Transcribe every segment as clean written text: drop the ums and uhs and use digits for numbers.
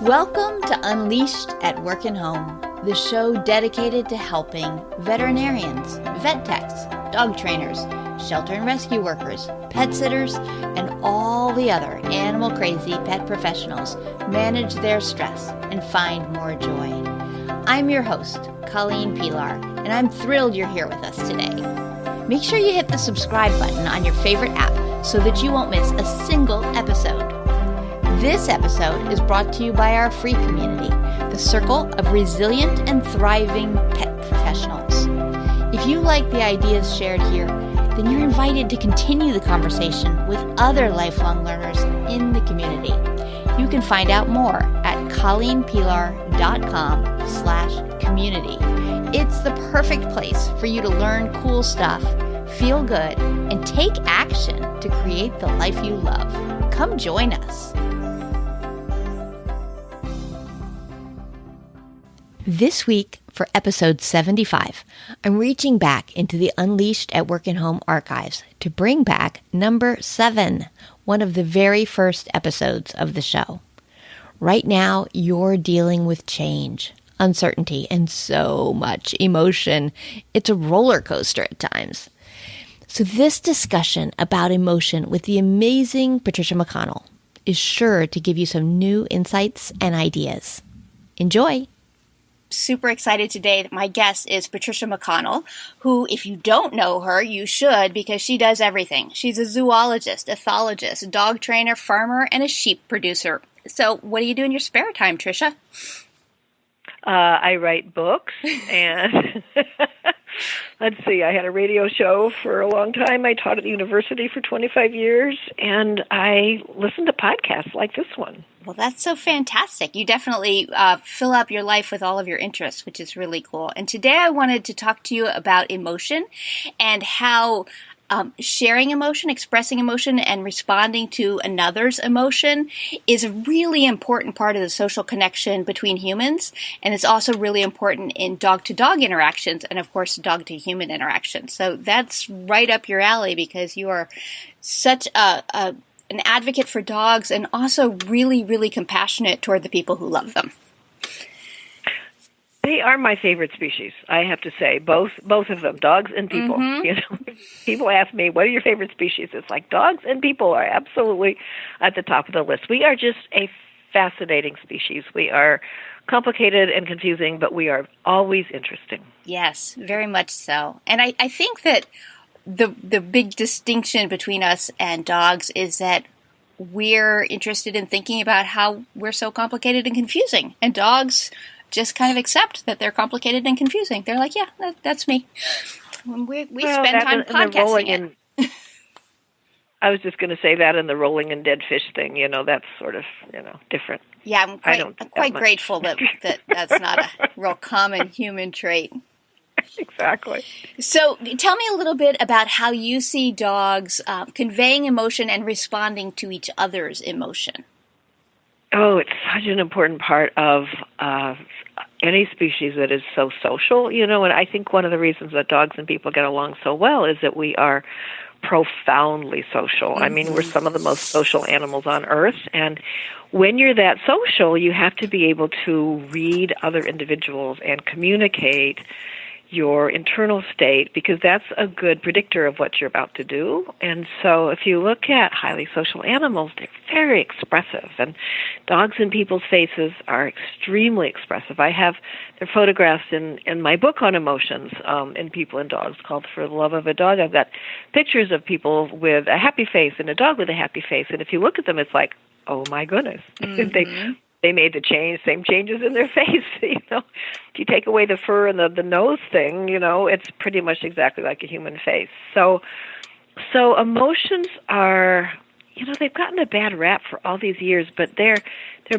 Welcome to Unleashed at Work and Home, the show dedicated to helping veterinarians, vet techs, dog trainers, shelter and rescue workers, pet sitters, and all the other animal-crazy pet professionals manage their stress and find more joy. I'm your host, Colleen Pilar, and I'm thrilled you're here with us today. Make sure you hit the subscribe button on your favorite app so that you won't miss a single episode. This episode is brought to you by our free community, the Circle of Resilient and Thriving Pet Professionals. If you like the ideas shared here, then you're invited to continue the conversation with other lifelong learners in the community. You can find out more at colleenpilar.com/community. It's the perfect place for you to learn cool stuff, feel good, and take action to create the life you love. Come join us. This week, for episode 75, I'm reaching back into the Unleashed at Work and Home archives to bring back number 7, one of the very first episodes of the show. Right now, you're dealing with change, uncertainty, and so much emotion. It's a roller coaster at times. So this discussion about emotion with the amazing Patricia McConnell is sure to give you some new insights and ideas. Enjoy! Super excited today that my guest is Patricia McConnell, who, if you don't know her, you should, because she does everything. She's a zoologist, ethologist, dog trainer, farmer, and a sheep producer. So what do you do in your spare time, Tricia? I write books, and let's see, I had a radio show for a long time. I taught at the university for 25 years, and I listen to podcasts like this one. Well, that's so fantastic. You definitely fill up your life with all of your interests, which is really cool. And today I wanted to talk to you about emotion and how sharing emotion, expressing emotion, and responding to another's emotion is a really important part of the social connection between humans. And it's also really important in dog-to-dog interactions and, of course, dog-to-human interactions. So that's right up your alley because you are such an advocate for dogs and also really, really compassionate toward the people who love them. They are my favorite species, I have to say, both of them, dogs and people. Mm-hmm. You know, people ask me, what are your favorite species? It's like dogs and people are absolutely at the top of the list. We are just a fascinating species. We are complicated and confusing, but we are always interesting. Yes, very much so. And I think that the big distinction between us and dogs is that we're interested in thinking about how we're so complicated and confusing. And dogs just kind of accept that they're complicated and confusing. They're like, yeah, that's me. We spend time podcasting it. I was just going to say that in the rolling and dead fish thing, that's sort of, different. Yeah, I'm quite grateful that that's not a real common human trait. Exactly. So tell me a little bit about how you see dogs conveying emotion and responding to each other's emotion. Oh, it's such an important part of any species that is so social, and I think one of the reasons that dogs and people get along so well is that we are profoundly social. Mm-hmm. I mean, we're some of the most social animals on Earth, and when you're that social, you have to be able to read other individuals and communicate your internal state, because that's a good predictor of what you're about to do. And so if you look at highly social animals, they're very expressive, and dogs in people's faces are extremely expressive. I have their photographs in my book on emotions in people and dogs called For the Love of a Dog. I've got pictures of people with a happy face and a dog with a happy face, and if you look at them, it's like, oh my goodness. Mm-hmm. They made the same changes in their face. If you take away the fur and the nose thing, it's pretty much exactly like a human face. So emotions are, they've gotten a bad rap for all these years, but they're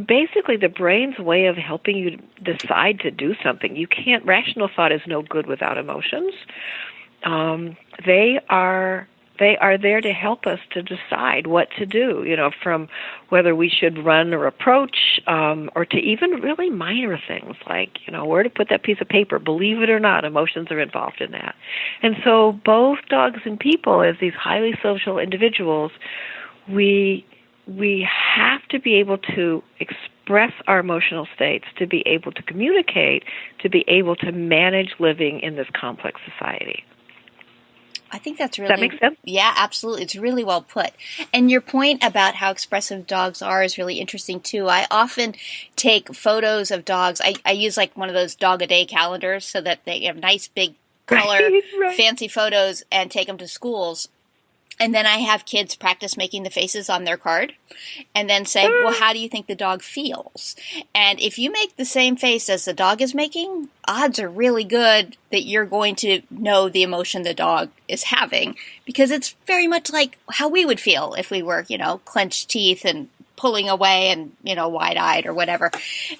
basically the brain's way of helping you decide to do something. Rational thought is no good without emotions. They are there to help us to decide what to do, from whether we should run or approach, or to even really minor things like, where to put that piece of paper. Believe it or not, emotions are involved in that. And so both dogs and people, as these highly social individuals, we have to be able to express express our emotional states, to be able to communicate, to be able to manage living in this complex society. I think that's really... Does that make sense? Yeah, absolutely. It's really well put. And your point about how expressive dogs are is really interesting, too. I often take photos of dogs. I use like one of those dog-a-day calendars so that they have nice, big, color, right. fancy photos and take them to schools. And then I have kids practice making the faces on their card and then say, well, how do you think the dog feels? And if you make the same face as the dog is making, odds are really good that you're going to know the emotion the dog is having, because it's very much like how we would feel if we were, clenched teeth and pulling away and, wide-eyed or whatever.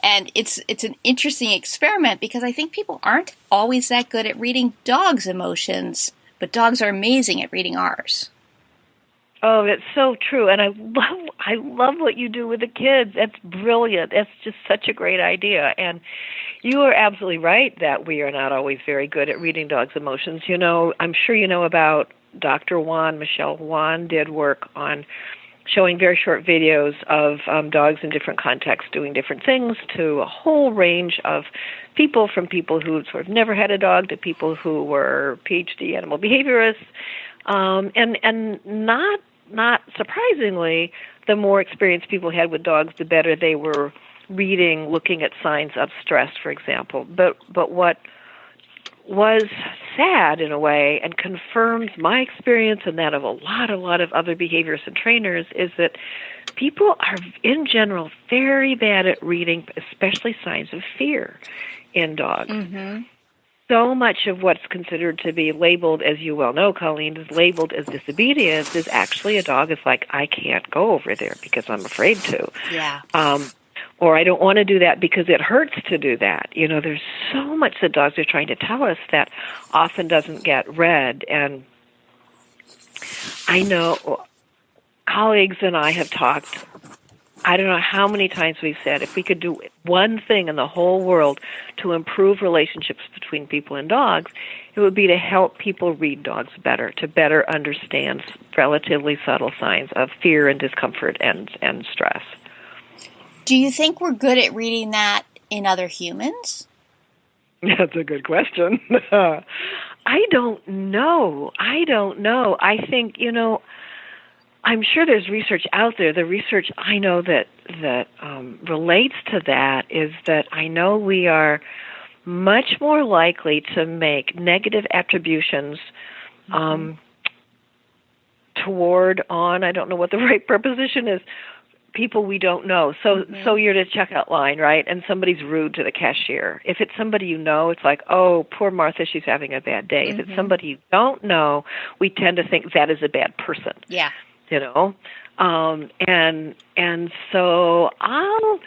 And it's an interesting experiment because I think people aren't always that good at reading dogs' emotions, but dogs are amazing at reading ours. Oh, that's so true, and I love what you do with the kids. That's brilliant. That's just such a great idea, and you are absolutely right that we are not always very good at reading dogs' emotions. I'm sure you know about Dr. Juan. Michelle Juan did work on showing very short videos of dogs in different contexts doing different things to a whole range of people, from people who sort of never had a dog to people who were PhD animal behaviorists. And not surprisingly, the more experience people had with dogs, the better they were reading, looking at signs of stress, for example. But what was sad in a way, and confirms my experience and that of a lot of other behaviorists and trainers, is that people are, in general, very bad at reading, especially signs of fear in dogs. Mm-hmm. So much of what's considered to be labeled, as you well know, Colleen, is labeled as disobedience, is actually a dog is like, I can't go over there because I'm afraid to. Yeah. Or I don't want to do that because it hurts to do that. There's so much that dogs are trying to tell us that often doesn't get read. And I know colleagues and I have talked, I don't know how many times we've said, if we could do one thing in the whole world to improve relationships between people and dogs, it would be to help people read dogs better, to better understand relatively subtle signs of fear and discomfort and stress. Do you think we're good at reading that in other humans? That's a good question. I don't know. I think, I'm sure there's research out there. The research I know that relates to that is that I know we are much more likely to make negative attributions toward, I don't know what the right preposition is, people we don't know. So you're at a checkout line, right? And somebody's rude to the cashier. If it's somebody you know, it's like, oh, poor Martha, she's having a bad day. If it's somebody you don't know, we tend to think that is a bad person. Yeah. And so I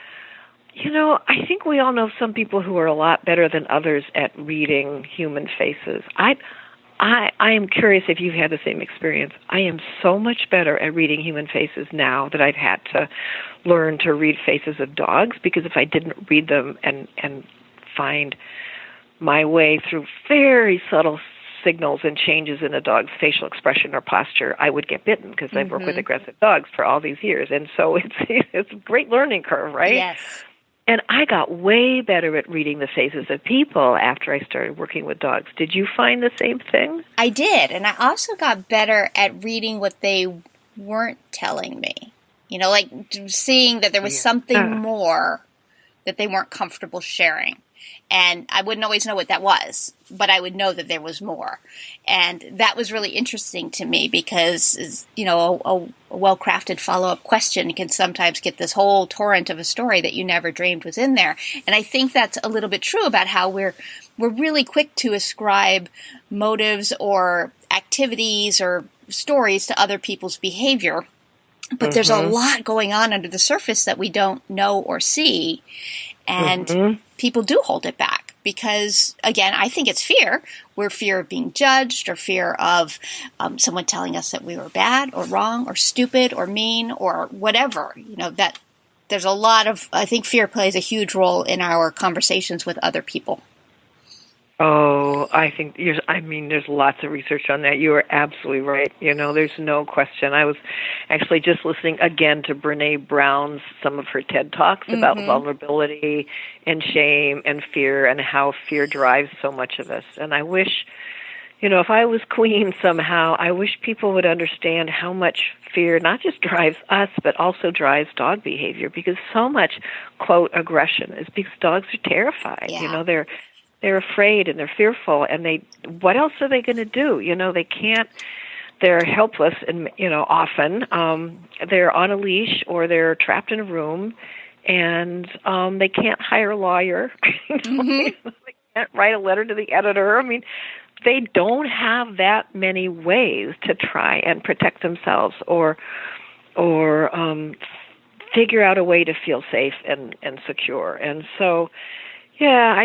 think we all know some people who are a lot better than others at reading human faces. I am curious if you've had the same experience. I am so much better at reading human faces now that I've had to learn to read faces of dogs, because if I didn't read them and find my way through very subtle signals and changes in a dog's facial expression or posture, I would get bitten, because I've worked with aggressive dogs for all these years. And so it's a great learning curve, right? Yes. And I got way better at reading the faces of people after I started working with dogs. Did you find the same thing? I did. And I also got better at reading what they weren't telling me. Like seeing that there was something more that they weren't comfortable sharing. And I wouldn't always know what that was, but I would know that there was more. And that was really interesting to me because, a well-crafted follow-up question can sometimes get this whole torrent of a story that you never dreamed was in there. And I think that's a little bit true about how we're really quick to ascribe motives or activities or stories to other people's behavior. But there's a lot going on under the surface that we don't know or see. And people do hold it back because, again, I think it's fear. We're fear of being judged, or fear of someone telling us that we were bad or wrong or stupid or mean or whatever. That there's a lot of, I think fear plays a huge role in our conversations with other people. Oh, there's lots of research on that. You are absolutely right. There's no question. I was actually just listening again to Brene Brown's, some of her TED Talks about vulnerability and shame and fear and how fear drives so much of us. And I wish, if I was queen somehow, I wish people would understand how much fear not just drives us, but also drives dog behavior, because so much, quote, aggression is because dogs are terrified. Yeah. They're afraid and they're fearful, and what else are they going to do? They can't, they're helpless, and, often they're on a leash or they're trapped in a room, and they can't hire a lawyer. They can't write a letter to the editor. I mean, they don't have that many ways to try and protect themselves or figure out a way to feel safe and secure. And so, yeah,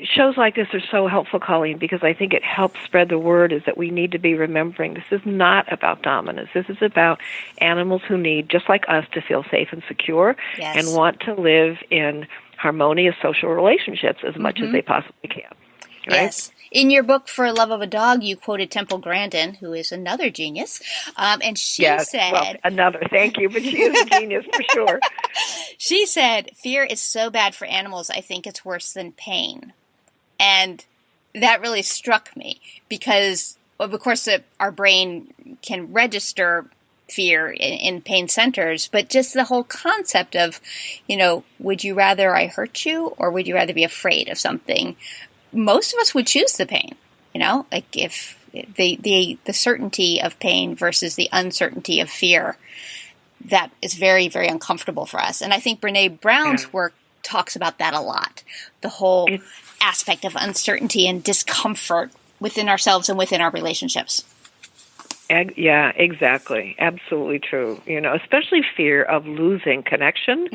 shows like this are so helpful, Colleen, because I think it helps spread the word is that we need to be remembering this is not about dominance. This is about animals who need, just like us, to feel safe and secure and want to live in harmonious social relationships as much as they possibly can. Right? Yes. In your book, For Love of a Dog, you quoted Temple Grandin, who is another genius, and she said... Well, another, thank you, but she is a genius for sure. She said, fear is so bad for animals, I think it's worse than pain. And that really struck me, because, of course, our brain can register fear in pain centers, but just the whole concept of, would you rather I hurt you, or would you rather be afraid of something? Most of us would choose the pain, like if the certainty of pain versus the uncertainty of fear, that is very, very uncomfortable for us. And I think Brene Brown's work talks about that a lot, the whole aspect of uncertainty and discomfort within ourselves and within our relationships. Yeah, exactly. Absolutely true. Especially fear of losing connection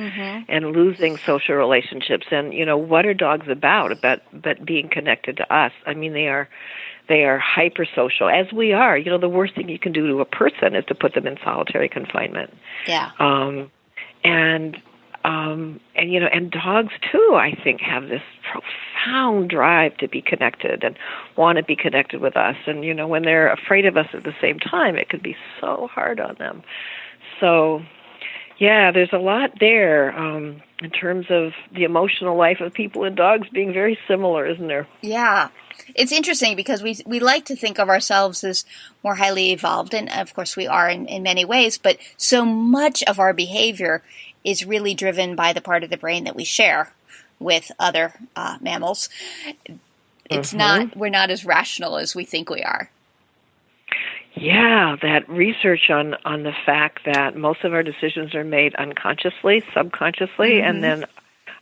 and losing social relationships. And, what are dogs about but being connected to us? I mean, they are hypersocial, as we are. The worst thing you can do to a person is to put them in solitary confinement. Yeah. And dogs too, I think, have this profound drive to be connected and want to be connected with us. And, when they're afraid of us at the same time, it can be so hard on them. So, yeah, there's a lot there in terms of the emotional life of people and dogs being very similar, isn't there? Yeah. It's interesting because we like to think of ourselves as more highly evolved, and of course we are in many ways, but so much of our behavior is really driven by the part of the brain that we share with other mammals. It's we're not as rational as we think we are. Yeah, that research on the fact that most of our decisions are made unconsciously, subconsciously, and then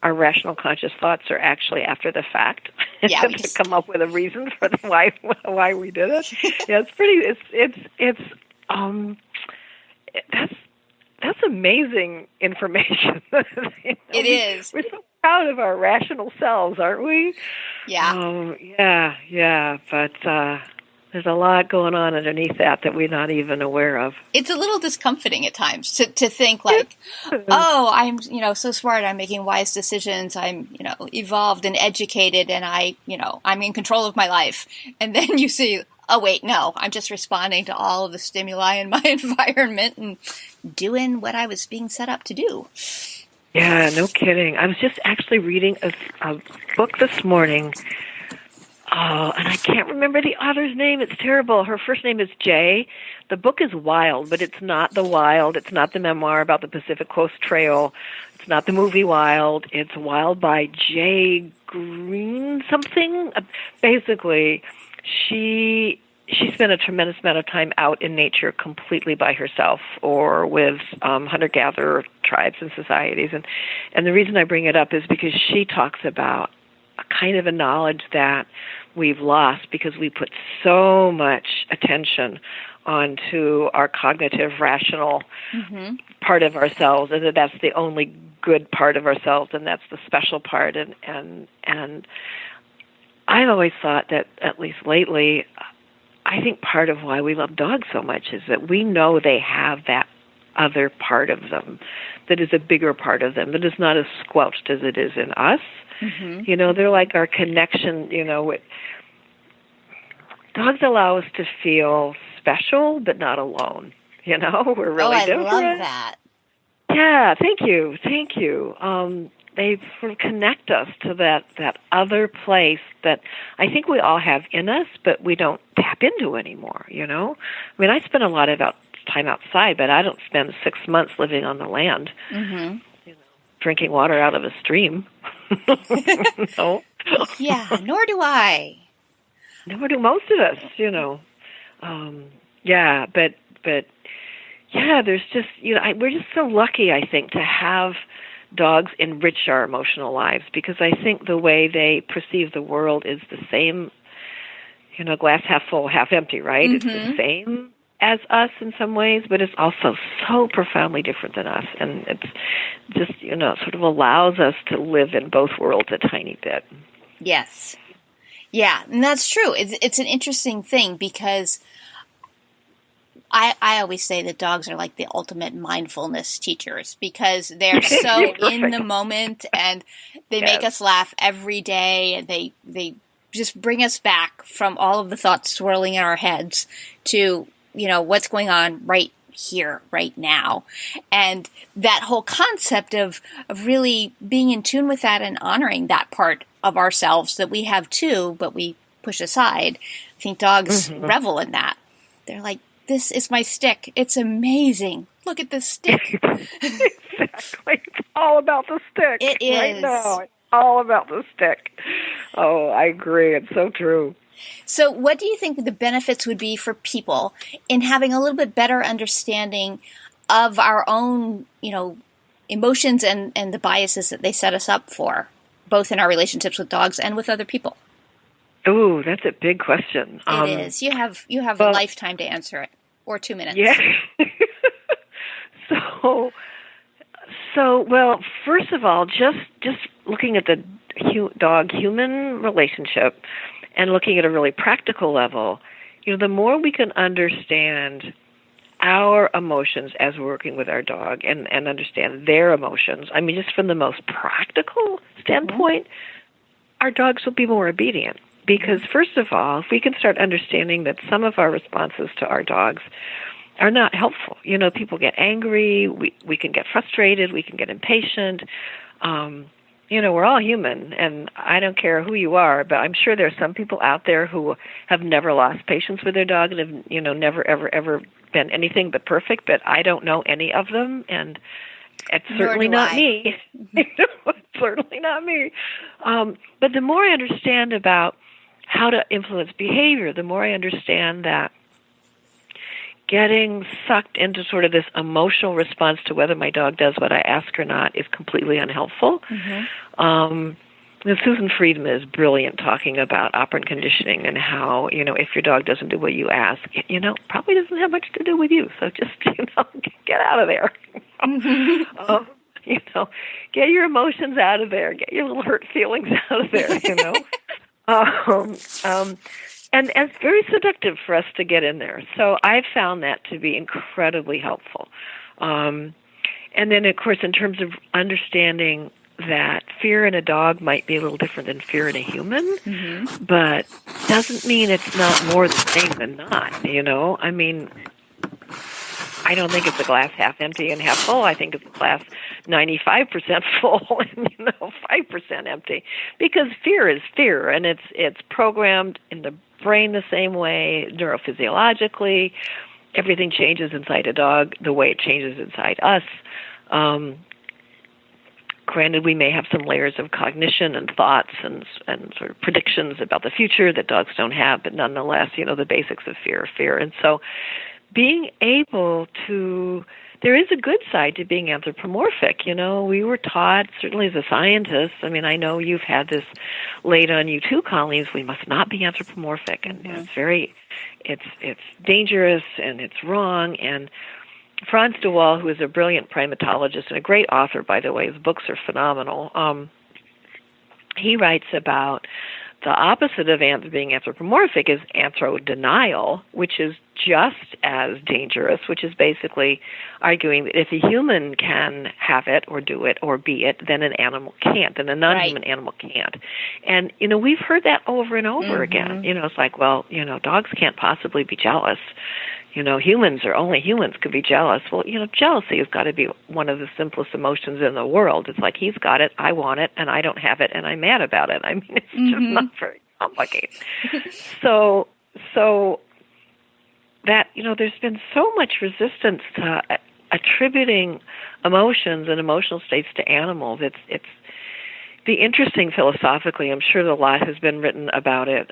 our rational conscious thoughts are actually after the fact. Yeah, to come up with a reason for why we did it. Yeah, that's amazing information. It is. We're so proud of our rational selves, aren't we? Yeah. Yeah. But there's a lot going on underneath that we're not even aware of. It's a little discomforting at times to think like, oh, I'm, so smart. I'm making wise decisions. I'm, evolved and educated, and I'm in control of my life. And then you see, oh, wait, no, I'm just responding to all of the stimuli in my environment and doing what I was being set up to do. Yeah, no kidding. I was just actually reading a book this morning. Oh, and I can't remember the author's name. It's terrible. Her first name is Jay. The book is Wild, but it's not The Wild. It's not the memoir about the Pacific Coast Trail. It's not the movie Wild. It's Wild by Jay Green something. Basically, she spent a tremendous amount of time out in nature completely by herself or with hunter-gatherer tribes and societies. And the reason I bring it up is because she talks about a kind of a knowledge that we've lost because we put so much attention onto our cognitive, rational part of ourselves, and that's the only good part of ourselves, and that's the special part. And I've always thought that, at least lately, I think part of why we love dogs so much is that we know they have that other part of them that is a bigger part of them, that is not as squelched as it is in us. Mm-hmm. They're like our connection, dogs allow us to feel special but not alone. We're really different. I love that. Yeah, thank you. They sort of connect us to that other place that I think we all have in us, but we don't tap into anymore, I mean, I spend a lot of time outside, but I don't spend 6 months living on the land, drinking water out of a stream. No. Yeah, nor do I. Nor do most of us, yeah, but yeah, there's just, we're just so lucky, I think, to have dogs enrich our emotional lives, because I think the way they perceive the world is the same, glass half full, half empty, right? Mm-hmm. It's the same as us in some ways, but it's also so profoundly different than us. And it's just, sort of allows us to live in both worlds a tiny bit. Yes. Yeah, and that's true. It's an interesting thing, because I always say that dogs are like the ultimate mindfulness teachers, because they're so in the moment, and they make us laugh every day, and they just bring us back from all of the thoughts swirling in our heads to, what's going on right here, right now. And that whole concept of really being in tune with that and honoring that part of ourselves that we have too, but we push aside. I think dogs revel in that. They're like, this is my stick. It's amazing. Look at this stick. Exactly. It's all about the stick. It is. Right now. It's all about the stick. Oh, I agree. It's so true. So what do you think the benefits would be for people in having a little bit better understanding of our own, emotions and the biases that they set us up for, both in our relationships with dogs and with other people? Ooh, that's a big question. It is. You have a lifetime to answer it, or 2 minutes. Yeah. So well, first of all, just looking at the dog-human relationship and looking at a really practical level, the more we can understand our emotions as we're working with our dog and understand their emotions, I mean, just from the most practical standpoint, our dogs will be more obedient. Because first of all, if we can start understanding that some of our responses to our dogs are not helpful. People get angry, we can get frustrated, we can get impatient. We're all human, and I don't care who you are, but I'm sure there are some people out there who have never lost patience with their dog and have, never, ever been anything but perfect, but I don't know any of them, and it's certainly not me. It's certainly not me. But the more I understand about how to influence behavior, the more I understand that getting sucked into sort of this emotional response to whether my dog does what I ask or not is completely unhelpful. Susan Friedman is brilliant talking about operant conditioning and how, if your dog doesn't do what you ask, probably doesn't have much to do with you. So just, get out of there. Get your emotions out of there. Get your little hurt feelings out of there, And it's very seductive for us to get in there. So I've found that to be incredibly helpful. And then, of course, in terms of understanding that fear in a dog might be a little different than fear in a human, but doesn't mean it's not more the same than not, I mean, I don't think it's a glass half empty and half full. I think it's a glass 95% full and 5% empty, because fear is fear, and it's programmed in the brain the same way neurophysiologically. Everything changes inside a dog the way it changes inside us. Granted, we may have some layers of cognition and thoughts and sort of predictions about the future that dogs don't have, but nonetheless, the basics of fear. And so being able to, there is a good side to being anthropomorphic. We were taught, certainly as a scientist, I mean, I know you've had this laid on you too, Colleen, we must not be anthropomorphic, and it's dangerous and it's wrong. And Franz de Waal, who is a brilliant primatologist and a great author, by the way, his books are phenomenal, he writes about The opposite of being anthropomorphic is anthro-denial, which is just as dangerous, which is basically arguing that if a human can have it or do it or be it, then an animal can't, and a non-human animal can't. And, we've heard that over and over again. It's like, well, dogs can't possibly be jealous. Only humans could be jealous. Well, jealousy has got to be one of the simplest emotions in the world. It's like, he's got it, I want it, and I don't have it, and I'm mad about it. I mean, it's just not very complicated. So that, there's been so much resistance to attributing emotions and emotional states to animals. It's the interesting philosophically, I'm sure a lot has been written about it,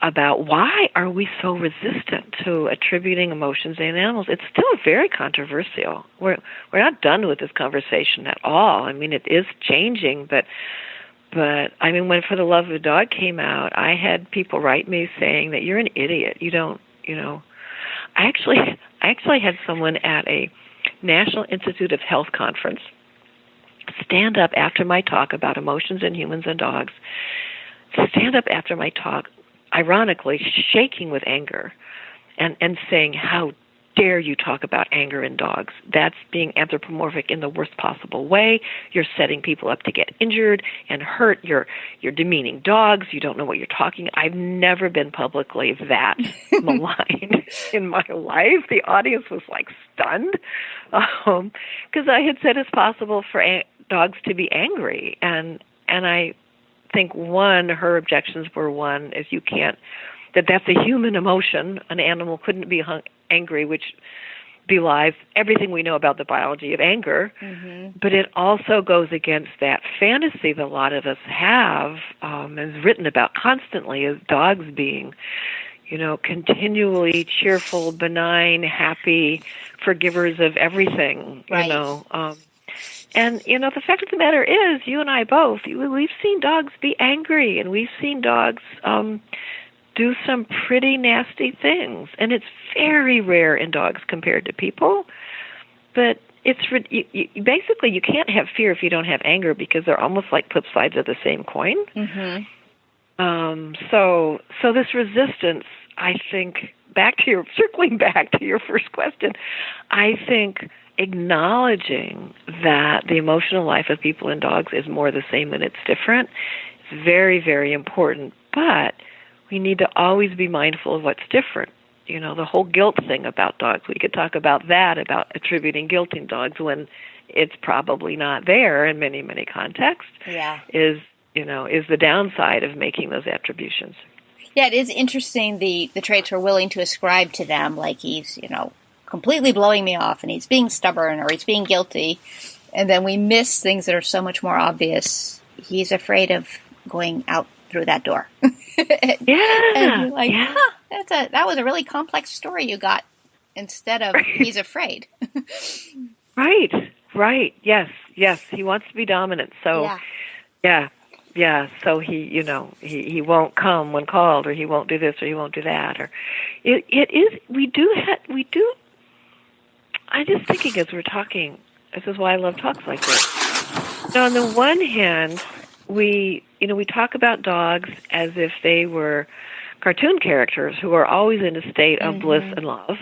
about why are we so resistant to attributing emotions in animals. It's still very controversial. We're not done with this conversation at all. I mean, it is changing, but I mean, when For the Love of a Dog came out, I had people write me saying that you're an idiot. You don't, I actually had someone at a National Institute of Health conference stand up after my talk about emotions in humans and dogs, stand up after my talk, ironically shaking with anger and saying, how dare you talk about anger in dogs? That's being anthropomorphic in the worst possible way. You're setting people up to get injured and hurt. You're demeaning dogs. You don't know what you're talking. I've never been publicly that maligned in my life. The audience was like stunned because I had said it's possible for dogs to be angry, and I think her objections were is you can't, that's a human emotion. An animal couldn't be angry, which belies everything we know about the biology of anger. But it also goes against that fantasy that a lot of us have, is written about constantly, as dogs being, continually cheerful, benign, happy, forgivers of everything, And, the fact of the matter is, you and I both, we've seen dogs be angry, and we've seen dogs do some pretty nasty things. And it's very rare in dogs compared to people. But basically, you can't have fear if you don't have anger, because they're almost like flip sides of the same coin. So this resistance, I think, circling back to your first question, I think acknowledging that the emotional life of people and dogs is more the same than it's different is very, very important. But we need to always be mindful of what's different. The whole guilt thing about dogs, we could talk about that, about attributing guilt in dogs when it's probably not there in many, many contexts, is the downside of making those attributions. Yeah, it is interesting the traits we're willing to ascribe to them, like he's, completely blowing me off, and he's being stubborn, or he's being guilty, and then we miss things that are so much more obvious. He's afraid of going out through that door. And you're like, that was a really complex story you got, instead of he's afraid. Right. Yes. He wants to be dominant. So, so he won't come when called, or he won't do this, or he won't do that, or we do. I'm just thinking as we're talking, this is why I love talks like this. Now, on the one hand, we talk about dogs as if they were cartoon characters who are always in a state of bliss and love,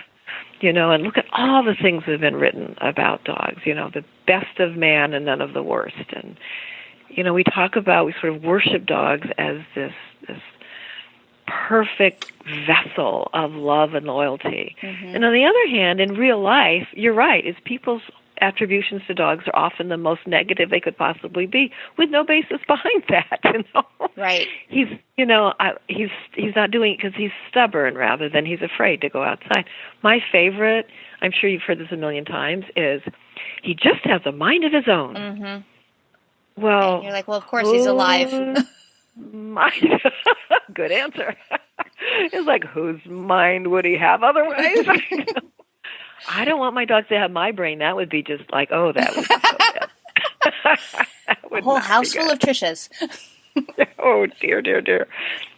and look at all the things that have been written about dogs, the best of man and none of the worst. And, we sort of worship dogs as this perfect vessel of love and loyalty. And on the other hand, in real life, you're right, is people's attributions to dogs are often the most negative they could possibly be, with no basis behind that. Right. He's not doing it because he's stubborn rather than he's afraid to go outside. My favorite, I'm sure you've heard this a million times, is he just has a mind of his own. Well, and you're like, well, of course he's alive. Good answer. It's like, whose mind would he have otherwise? I don't want my dogs to have my brain. That would be just like, that would be so bad. A whole house full of Trishas. Oh, dear.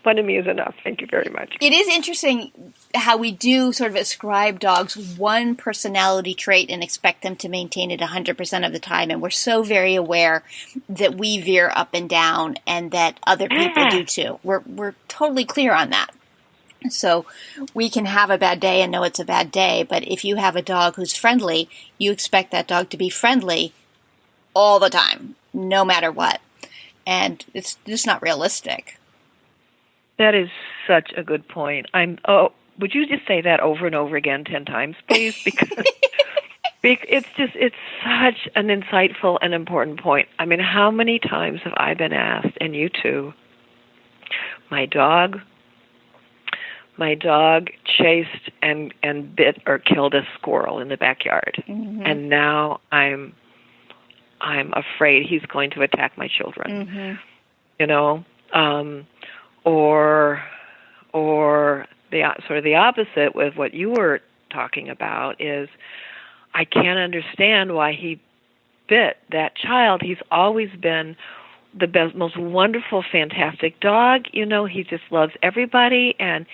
One of me is enough. Thank you very much. It is interesting. how we do sort of ascribe dogs one personality trait and expect them to maintain it 100% of the time. And we're so very aware that we veer up and down and that other people do too. We're totally clear on that. So we can have a bad day and know it's a bad day. But if you have a dog who's friendly, you expect that dog to be friendly all the time, no matter what. And it's just not realistic. That is such a good point. Would you just say that over and over again 10 times, please? Because it's such an insightful and important point. I mean, how many times have I been asked, and you too, my dog chased and bit or killed a squirrel in the backyard, and now I'm afraid he's going to attack my children. You know, or the sort of the opposite with what you were talking about is I can't understand why he bit that child. He's always been the best, most wonderful, fantastic dog. You know, he just loves everybody. And,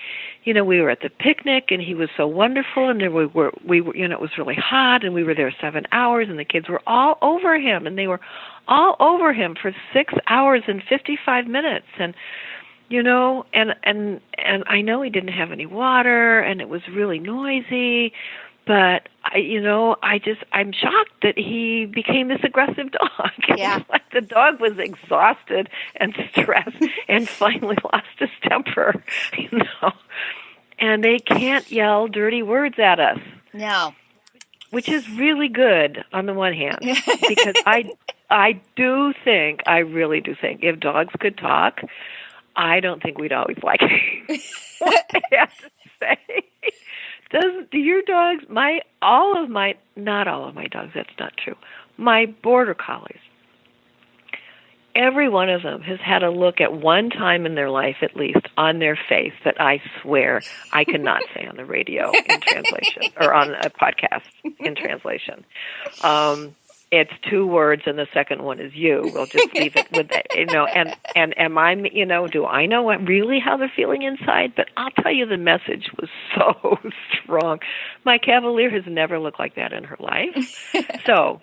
you know, we were at the picnic and he was so wonderful. And there we were, you know, it was really hot and we were there 7 hours and the kids were all over him and they were all over him for 6 hours and 55 minutes. And, you know, and I know he didn't have any water and it was really noisy, but I'm shocked that he became this aggressive dog. Yeah. It was like the dog was exhausted and stressed and finally lost his temper, you know. And they can't yell dirty words at us. No. Which is really good on the one hand, because I really do think if dogs could talk, I don't think we'd always like it. I have to say. Do your dogs, not all of my dogs, that's not true. My border collies, every one of them has had a look at one time in their life, at least, on their face that I swear I cannot say on the radio in translation, or on a podcast in translation. It's 2 words, and the second one is you. We'll just leave it with that, you know. And am I, you know, do I know really how they're feeling inside? But I'll tell you, the message was so strong. My Cavalier has never looked like that in her life. So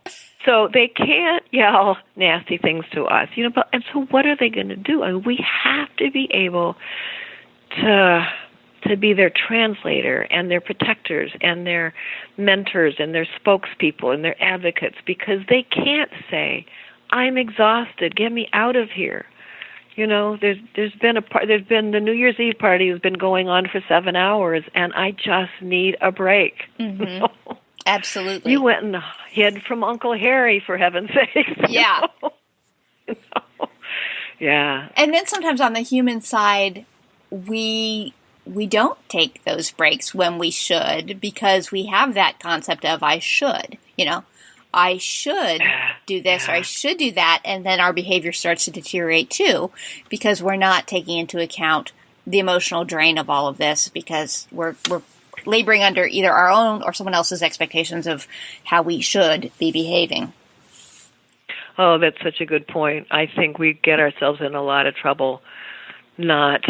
they can't yell nasty things to us, you know. And so what are they going to do? I mean, we have to be able to be their translator and their protectors and their mentors and their spokespeople and their advocates, because they can't say, I'm exhausted, get me out of here. You know, there's been the New Year's Eve party has been going on for 7 hours and I just need a break. Mm-hmm. Absolutely. You went and hid from Uncle Harry, for heaven's sake. Yeah. You know? Yeah. And then sometimes on the human side, we don't take those breaks when we should, because we have that concept of I should, you know, I should do this or I should do that. And then our behavior starts to deteriorate too, because we're not taking into account the emotional drain of all of this, because we're laboring under either our own or someone else's expectations of how we should be behaving. Oh, that's such a good point. I think we get ourselves in a lot of trouble not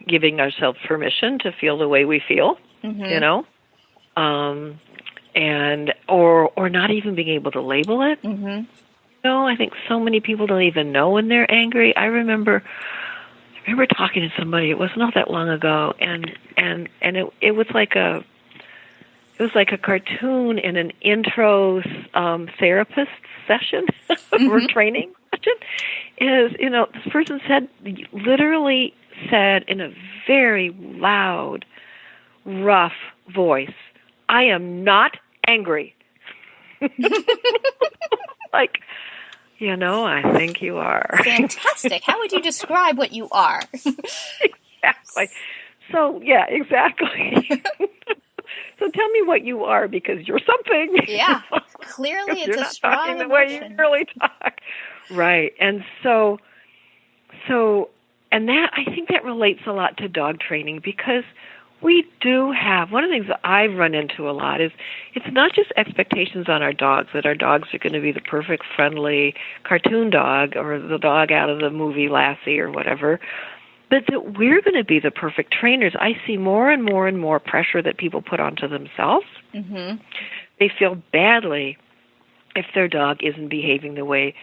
giving ourselves permission to feel the way we feel, you know, and or not even being able to label it. You know, I think so many people don't even know when they're angry. I remember talking to somebody. It wasn't all that long ago, and it was like a cartoon in an intro therapist session or training session. Is, you know, this person literally said in a very loud, rough voice, I am not angry. Like, you know, I think you are. Fantastic. How would you describe what you are? Exactly. So, yeah, exactly. So tell me what you are, because you're something. Yeah. Clearly it's a strong emotion. The way you really talk. Right. And so, and that, I think that relates a lot to dog training, because we do have, one of the things that I've run into a lot is it's not just expectations on our dogs, that our dogs are going to be the perfect, friendly cartoon dog or the dog out of the movie Lassie or whatever, but that we're going to be the perfect trainers. I see more and more and more pressure that people put onto themselves. Mm-hmm. They feel badly if their dog isn't behaving the way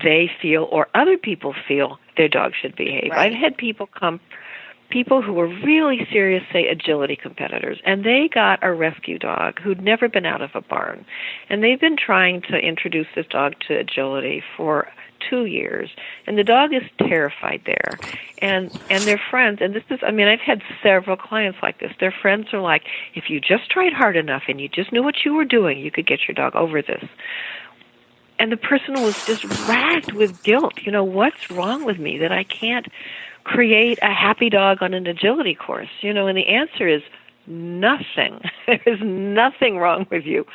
they feel or other people feel their dog should behave. Right. I've had people who were really serious, say, agility competitors, and they got a rescue dog who'd never been out of a barn. And they've been trying to introduce this dog to agility for 2 years, and the dog is terrified there. And their friends, and this is, I mean, I've had several clients like this. Their friends are like, if you just tried hard enough and you just knew what you were doing, you could get your dog over this. And the person was just racked with guilt. You know, what's wrong with me that I can't create a happy dog on an agility course? You know, and the answer is nothing. There is nothing wrong with you.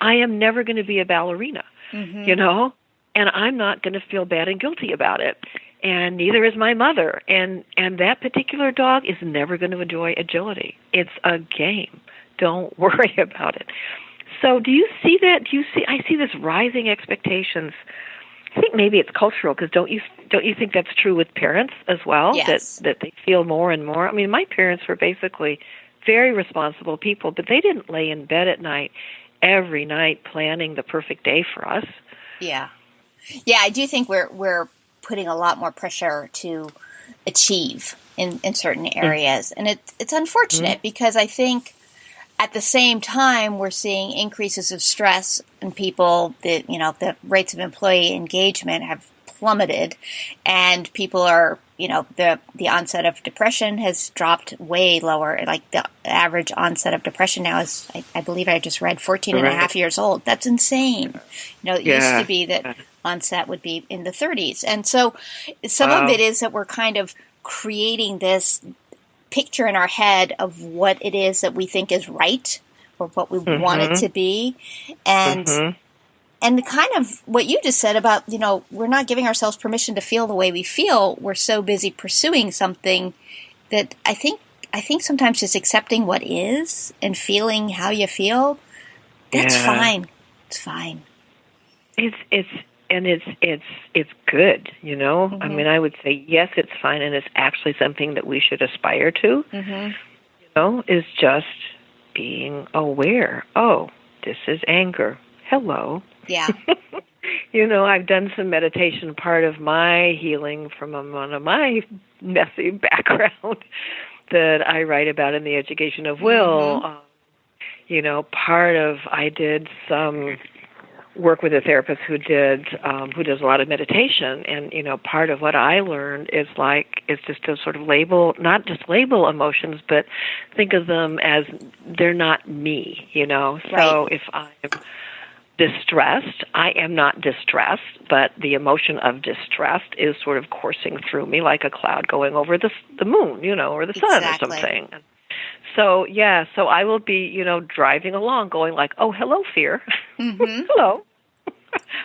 I am never going to be a ballerina, you know, and I'm not going to feel bad and guilty about it. And neither is my mother. And that particular dog is never going to enjoy agility. It's a game. Don't worry about it. So do you see that? I see this rising expectations. I think maybe it's cultural, because don't you think that's true with parents as well? Yes. That they feel more and more. I mean, my parents were basically very responsible people, but they didn't lay in bed at night every night planning the perfect day for us. Yeah. Yeah, I do think we're putting a lot more pressure to achieve in certain areas. And it's unfortunate because I think at the same time we're seeing increases of stress in people that, you know, the rates of employee engagement have plummeted, and people are, you know, the onset of depression has dropped way lower. Like the average onset of depression now is, I believe I just read 14 and a half years old. That's insane. You know, it used to be that onset would be in the 30s. And so some of it is that we're kind of creating this picture in our head of what it is that we think is right or what we want it to be. And kind of what you just said about, you know, we're not giving ourselves permission to feel the way we feel. We're so busy pursuing something that I think sometimes just accepting what is and feeling how you feel, that's fine. It's fine. It's good, you know? I mean, I would say, yes, it's fine, and it's actually something that we should aspire to, you know, is just being aware. Oh, this is anger. Hello. Yeah. You know, I've done some meditation. Part of my healing from one of my messy background that I write about in The Education of Will, you know, I did some work with a therapist who does a lot of meditation, and you know, part of what I learned is just to sort of not just label emotions, but think of them as they're not me, you know. So if I'm distressed, I am not distressed, but the emotion of distress is sort of coursing through me like a cloud going over the moon, you know, or the sun or something. So, so I will be, you know, driving along going like, oh, hello, fear. Hello.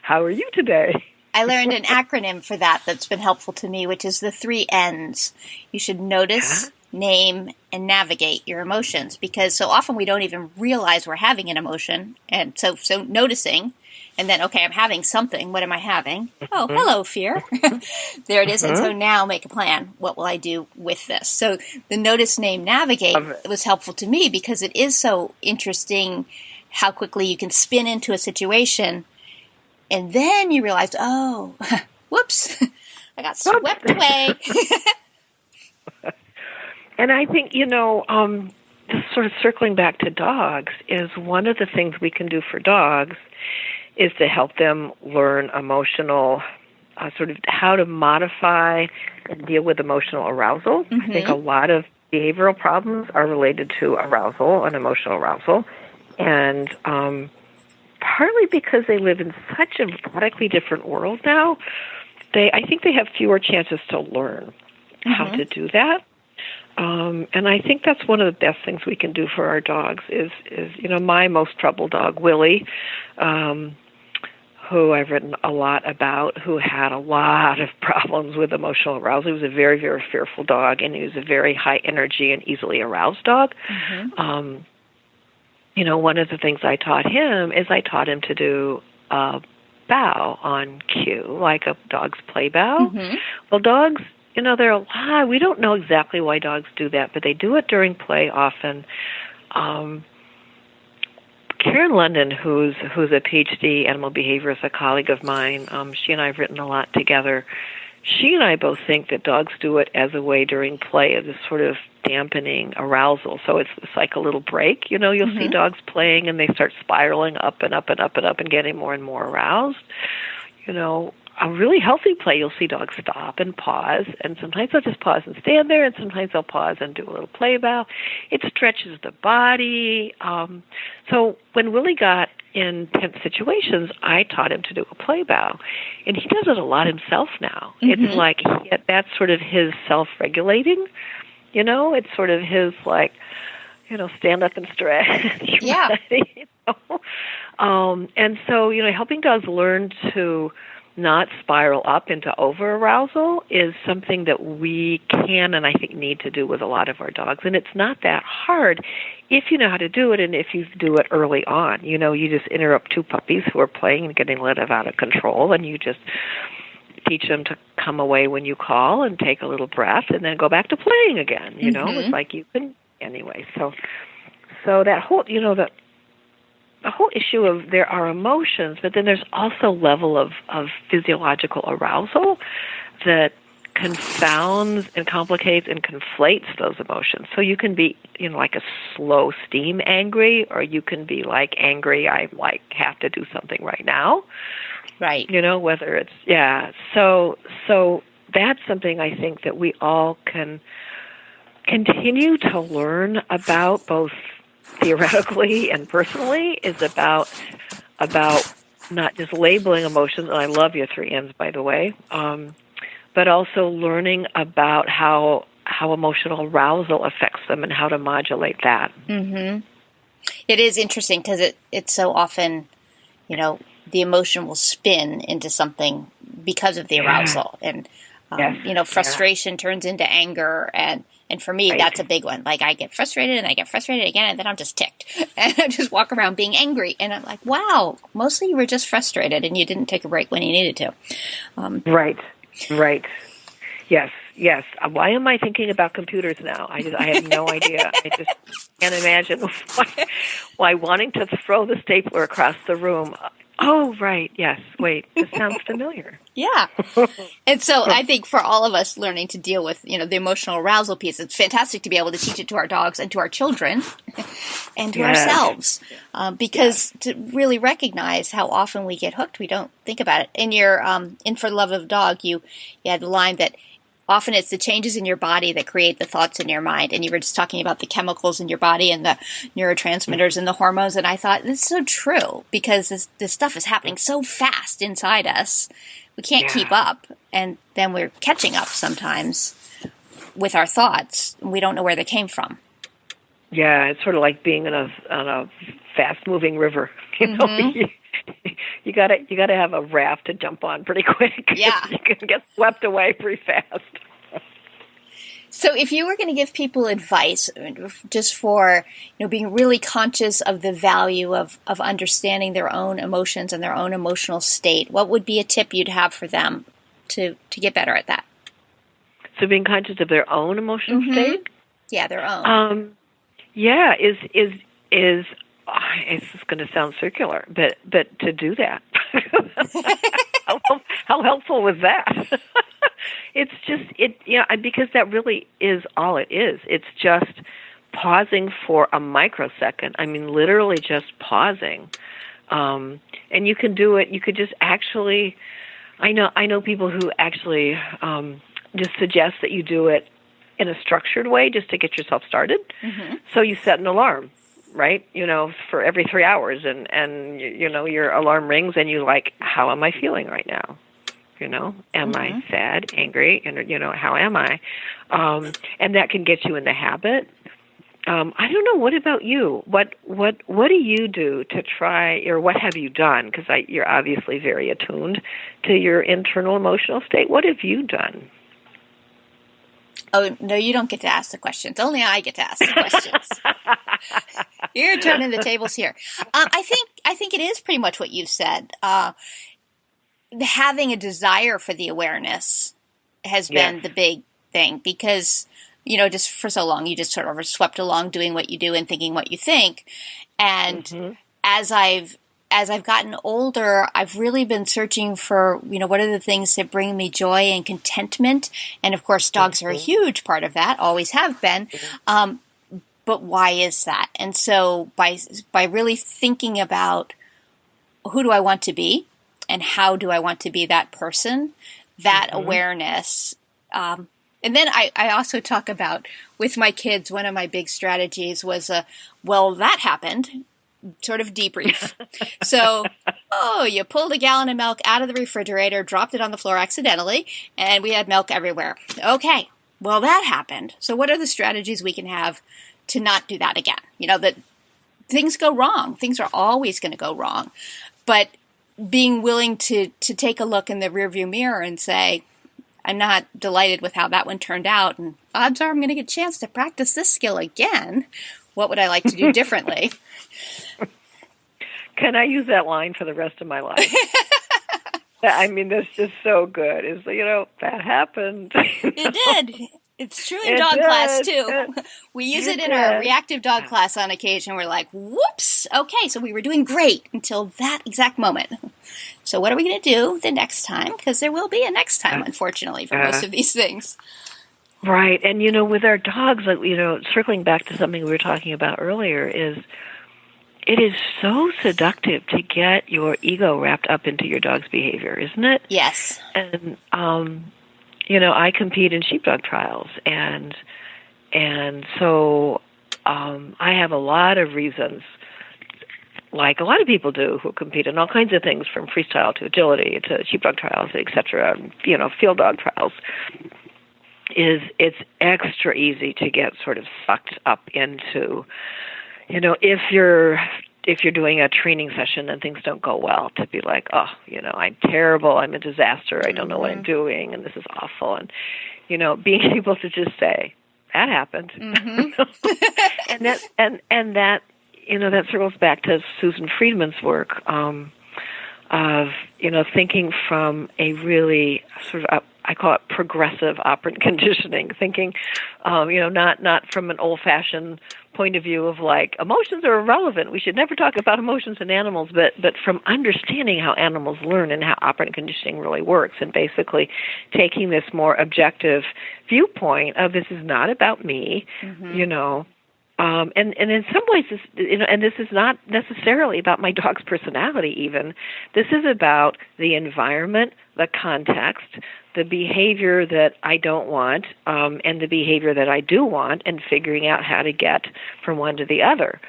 How are you today? I learned an acronym for that's been helpful to me, which is the 3 N's. You should notice, name, and navigate your emotions, because so often we don't even realize we're having an emotion. And so noticing, and then, okay, I'm having something. What am I having? Oh, hello, fear. There it is. And so now make a plan. What will I do with this? So the notice, name, navigate was helpful to me because it is so interesting how quickly you can spin into a situation, and then you realize, oh, whoops, I got swept away. And I think, you know, just sort of circling back to dogs, is one of the things we can do for dogs is to help them learn emotional, sort of how to modify and deal with emotional arousal. I think a lot of behavioral problems are related to arousal and emotional arousal. And partly because they live in such a radically different world now, I think they have fewer chances to learn how to do that. And I think that's one of the best things we can do for our dogs is you know, my most troubled dog, Willie, who I've written a lot about, who had a lot of problems with emotional arousal. He was a very, very fearful dog, and he was a very high energy and easily aroused dog. You know, one of the things I taught him is I taught him to do a bow on cue, like a dog's play bow. Well, dogs there are a lot. We don't know exactly why dogs do that, but they do it during play often. Karen London, who's a PhD animal behaviorist, a colleague of mine, she and I have written a lot together. She and I both think that dogs do it as a way during play of this sort of dampening arousal. So it's like a little break. You'll see dogs playing and they start spiraling up and up and up and up and getting more and more aroused. A really healthy play, you'll see dogs stop and pause, and sometimes they'll just pause and stand there, and sometimes they'll pause and do a little play bow. It stretches the body. So when Willie got in tense situations, I taught him to do a play bow, and he does it a lot himself now. It's like that's sort of his self-regulating. It's sort of his stand up and stretch. Yeah. And so helping dogs learn to not spiral up into over-arousal is something that we can and I think need to do with a lot of our dogs. And it's not that hard if you know how to do it and if you do it early on. You just interrupt two puppies who are playing and getting let out of control, and you just teach them to come away when you call and take a little breath and then go back to playing again. It's like you can anyway. So that whole, the whole issue of there are emotions, but then there's also level of physiological arousal that confounds and complicates and conflates those emotions. So you can be, like a slow steam angry, or you can be like angry, I have to do something right now. Right. Whether it's, So that's something I think that we all can continue to learn about, both theoretically and personally, is about not just labeling emotions, and I love your 3 N's, by the way, but also learning about how emotional arousal affects them and how to modulate that. Mm-hmm. It is interesting because it's so often, the emotion will spin into something because of the arousal. And, frustration turns into anger. And for me, that's a big one. Like, I get frustrated and I get frustrated again, and then I'm just ticked. And I just walk around being angry. And I'm like, wow, mostly you were just frustrated and you didn't take a break when you needed to. Right. Yes. Why am I thinking about computers now? I have no idea. I just can't imagine why wanting to throw the stapler across the room. Oh, right. Yes. Wait, this sounds familiar. Yeah. And so I think for all of us learning to deal with, the emotional arousal piece, it's fantastic to be able to teach it to our dogs and to our children and to ourselves. Because to really recognize how often we get hooked, we don't think about it. In your In For the Love of a Dog, you had the line that often it's the changes in your body that create the thoughts in your mind. And you were just talking about the chemicals in your body and the neurotransmitters and the hormones. And I thought, this is so true, because this stuff is happening so fast inside us. We can't keep up. And then we're catching up sometimes with our thoughts. We don't know where they came from. Yeah, it's sort of like being on a fast-moving river. You gotta have a raft to jump on pretty quick. Yeah. You can get swept away pretty fast. So if you were going to give people advice just for, being really conscious of the value of understanding their own emotions and their own emotional state, what would be a tip you'd have for them to get better at that? So being conscious of their own emotional state? Yeah, their own. It's just going to sound circular, but to do that. How helpful was that? It's just, because that really is all it is. It's just pausing for a microsecond. I mean, literally just pausing. And you can do it. You could just actually, I know people who actually just suggest that you do it in a structured way just to get yourself started. Mm-hmm. So you set an alarm, right? For every 3 hours, and your alarm rings, and you how am I feeling right now? Am I sad, angry, and how am I? And that can get you in the habit. I don't know. What about you? What do you do to try, or what have you done? Because you're obviously very attuned to your internal emotional state. What have you done? Oh, no, you don't get to ask the questions. Only I get to ask the questions. You're turning the tables here. I think it is pretty much what you've said. Having a desire for the awareness has been the big thing because, just for so long, you just sort of swept along doing what you do and thinking what you think. And as I've gotten older, I've really been searching for, what are the things that bring me joy and contentment? And of course, dogs are a huge part of that, always have been. But why is that? And so by really thinking about who do I want to be and how do I want to be that person, that awareness. And then I also talk about with my kids, one of my big strategies was, that happened. Sort of debrief. So, you pulled a gallon of milk out of the refrigerator, dropped it on the floor accidentally, and we had milk everywhere. Okay, well, that happened. So what are the strategies we can have to not do that again? That things go wrong. Things are always going to go wrong. But being willing to take a look in the rearview mirror and say, I'm not delighted with how that one turned out, and odds are I'm going to get a chance to practice this skill again. What would I like to do differently? Can I use that line for the rest of my life? I mean, that's just so good. It's, that happened. It did. It's true in dog class, too. We use it in our reactive dog class on occasion. We're like, whoops, okay, so we were doing great until that exact moment. So what are we going to do the next time? Because there will be a next time, unfortunately, for most of these things. Right. And, with our dogs, circling back to something we were talking about earlier, it is so seductive to get your ego wrapped up into your dog's behavior, isn't it? Yes. And, I compete in sheepdog trials, and so I have a lot of reasons, like a lot of people do who compete in all kinds of things, from freestyle to agility to sheepdog trials, et cetera, field dog trials. It's extra easy to get sort of sucked up into, if you're doing a training session and things don't go well, to be like, I'm terrible, I'm a disaster, I don't know what I'm doing, and this is awful. And, being able to just say, that happened. and that circles back to Susan Friedman's work of, thinking from a really sort of, I call it progressive operant conditioning, thinking, not from an old-fashioned point of view of like, emotions are irrelevant, we should never talk about emotions in animals, but from understanding how animals learn and how operant conditioning really works, and basically taking this more objective viewpoint of, this is not about me, and in some ways, this, and this is not necessarily about my dog's personality even. This is about the environment, the context, the behavior that I don't want, and the behavior that I do want, and figuring out how to get from one to the other,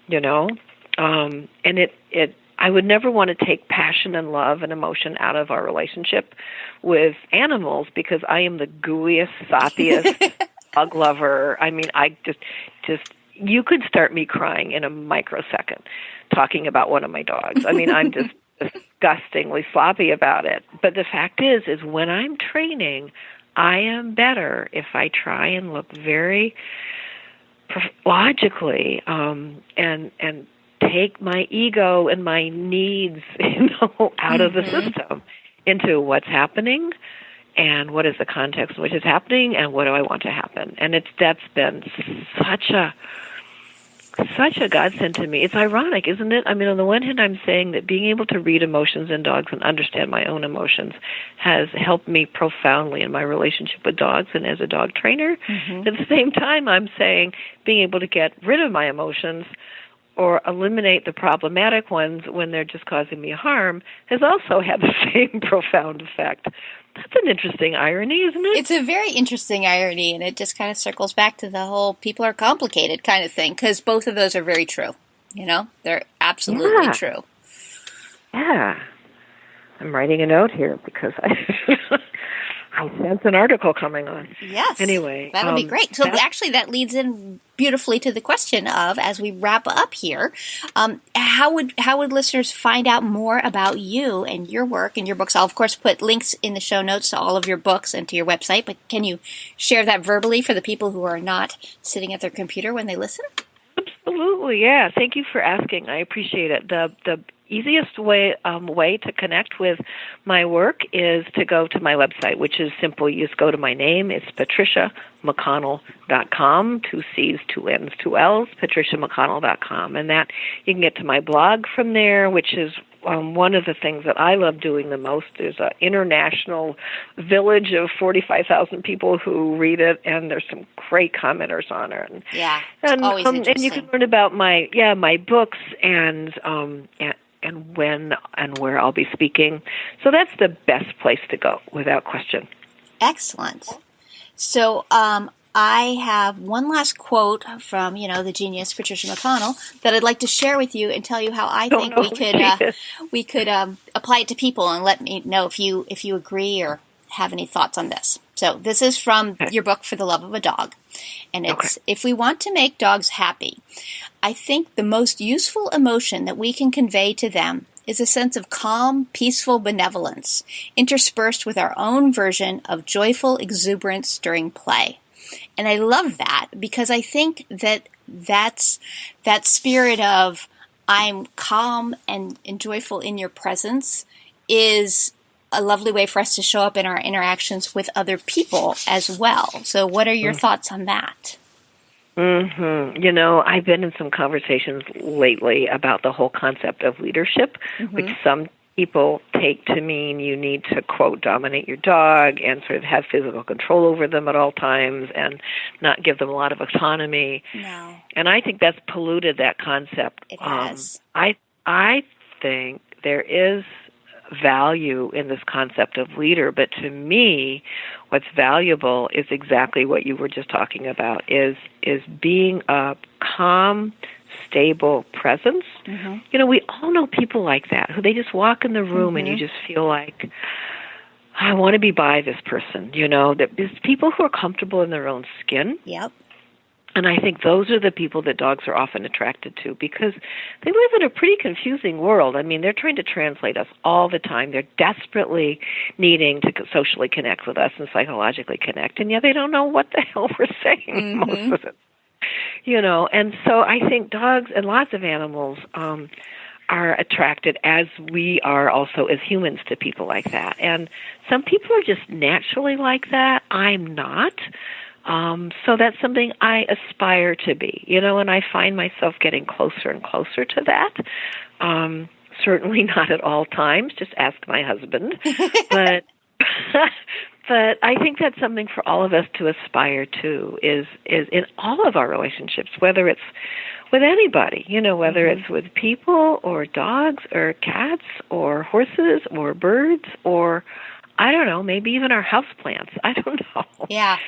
and I would never want to take passion and love and emotion out of our relationship with animals, because I am the gooeyest, soppiest dog lover. I mean, I just you could start me crying in a microsecond talking about one of my dogs. I mean, I'm just disgustingly sloppy about it. But the fact is when I'm training, I am better if I try and look very logically and take my ego and my needs, out of the system into what's happening and what is the context in which it's happening and what do I want to happen. And that's been such a godsend to me. It's ironic, isn't it? I mean, on the one hand, I'm saying that being able to read emotions in dogs and understand my own emotions has helped me profoundly in my relationship with dogs and as a dog trainer. At the same time, I'm saying being able to get rid of my emotions or eliminate the problematic ones when they're just causing me harm has also had the same profound effect. That's an interesting irony, isn't it? It's a very interesting irony, and it just kind of circles back to the whole people are complicated kind of thing, because both of those are very true. They're absolutely true. Yeah. I'm writing a note here because I sense an article coming on. Yes. Anyway. That'll be great. So actually that leads in beautifully to the question of, as we wrap up here, how would listeners find out more about you and your work and your books? I'll, of course, put links in the show notes to all of your books and to your website, but can you share that verbally for the people who are not sitting at their computer when they listen? Absolutely, yeah. Thank you for asking. I appreciate it. easiest way to connect with my work is to go to my website, which is simple. You just go to my name. It's patriciamcconnell.com, 2 C's, 2 N's, 2 L's, patriciamcconnell.com. And that you can get to my blog from there, which is one of the things that I love doing the most. There's an international village of 45,000 people who read it, and there's some great commenters on it. Yeah, it's always interesting. And you can learn about my books and when and where I'll be speaking. So that's the best place to go, without question. Excellent. So I have one last quote from, the genius Patricia McConnell that I'd like to share with you and tell you how I think we could apply it to people, and let me know if you agree or have any thoughts on this. So this is from your book, For the Love of a Dog. And it's, if we want to make dogs happy, I think the most useful emotion that we can convey to them is a sense of calm, peaceful benevolence, interspersed with our own version of joyful exuberance during play. And I love that, because I think that's that spirit of I'm calm and joyful in your presence is a lovely way for us to show up in our interactions with other people as well. So what are your thoughts on that? I've been in some conversations lately about the whole concept of leadership, which some people take to mean you need to, quote, dominate your dog and sort of have physical control over them at all times and not give them a lot of autonomy. No. And I think that's polluted that concept. It has. I think there is value in this concept of leader, but to me, what's valuable is exactly what you were just talking about, is being a calm, stable presence. We all know people like that, who they just walk in the room and you just feel like, I want to be by this person. There's people who are comfortable in their own skin. Yep. And I think those are the people that dogs are often attracted to, because they live in a pretty confusing world. I mean, they're trying to translate us all the time. They're desperately needing to socially connect with us and psychologically connect, and yet they don't know what the hell we're saying most of it. And so I think dogs and lots of animals are attracted, as we are also as humans, to people like that. And some people are just naturally like that. I'm not. So that's something I aspire to be, and I find myself getting closer and closer to that. Certainly not at all times, just ask my husband. But but I think that's something for all of us to aspire to, is in all of our relationships, whether it's with anybody, whether it's with people or dogs or cats or horses or birds or, I don't know, maybe even our houseplants. I don't know. Yeah.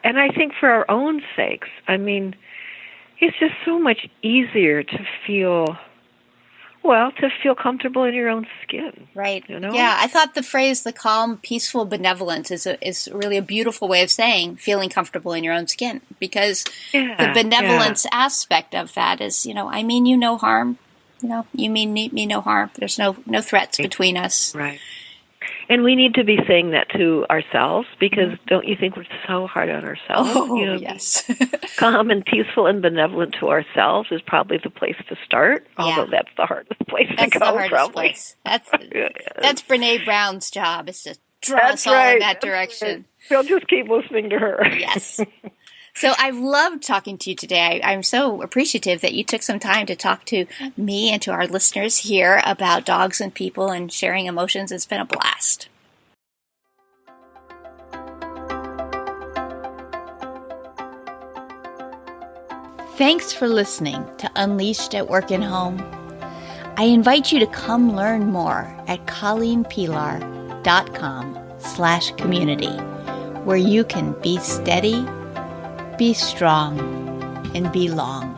And I think for our own sakes, I mean, it's just so much easier to feel comfortable in your own skin. Right. Yeah, I thought the phrase, the calm, peaceful benevolence is really a beautiful way of saying feeling comfortable in your own skin, because the benevolence aspect of that is, I mean you no harm, you mean me no harm. There's no threats between us. Right. And we need to be saying that to ourselves, because don't you think we're so hard on ourselves? Oh, yes. Calm and peaceful and benevolent to ourselves is probably the place to start, although that's the hardest place to go. That's the hardest place. That's Brene Brown's job, is to draw us all in that direction. Right. We'll just keep listening to her. Yes. So I've loved talking to you today. I'm so appreciative that you took some time to talk to me and to our listeners here about dogs and people and sharing emotions. It's been a blast. Thanks for listening to Unleashed at Work and Home. I invite you to come learn more at colleenpilar.com/community, where you can be steady, be strong, and be long.